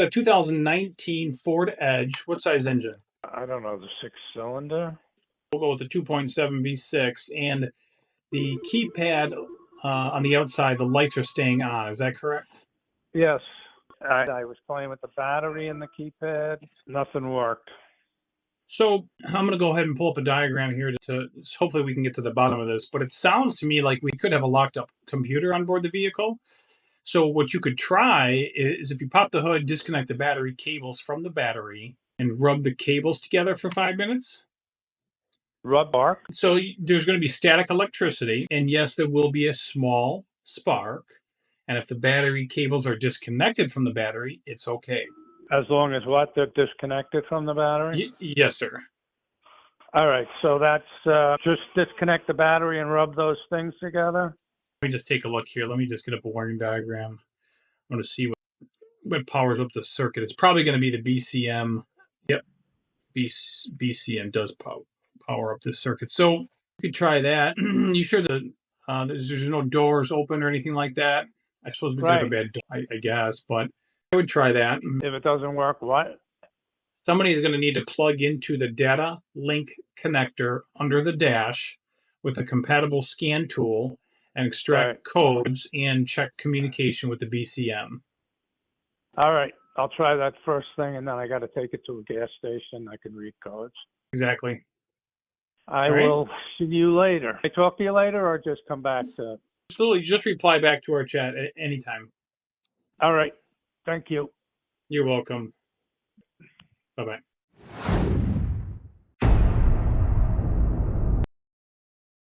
a 2019 Ford Edge. What size engine? I don't know, the 6-cylinder? We'll go with the 2.7 V6. And the keypad on the outside, the lights are staying on. Is that correct? Yes. I was playing with the battery in the keypad. Nothing worked. So I'm going to go ahead and pull up a diagram here to hopefully we can get to the bottom of this. But it sounds to me like we could have a locked up computer on board the vehicle. So what you could try is if you pop the hood, disconnect the battery cables from the battery, and rub the cables together for 5 minutes. Rub arc? So there's going to be static electricity, and yes, there will be a small spark. And if the battery cables are disconnected from the battery, it's okay. As long as what? They're disconnected from the battery? Yes, sir. All right, so that's just disconnect the battery and rub those things together? Let me just take a look here. Let me just get up a wiring diagram. I want to see what powers up the circuit. It's probably going to be the BCM. Yep, BCM does power up this circuit. So you could try that. You sure that there's no doors open or anything like that? I suppose we could have a bad door, I guess, but I would try that. If it doesn't work, what? Somebody is going to need to plug into the data link connector under the dash with a compatible scan tool and extract codes and check communication with the BCM. All right. I'll try that first thing, and then I got to take it to a gas station. I can read codes. Exactly. I will see you later. I talk to you later or just come back to... Absolutely. Just reply back to our chat at any time. All right. Thank you. You're welcome. Bye-bye.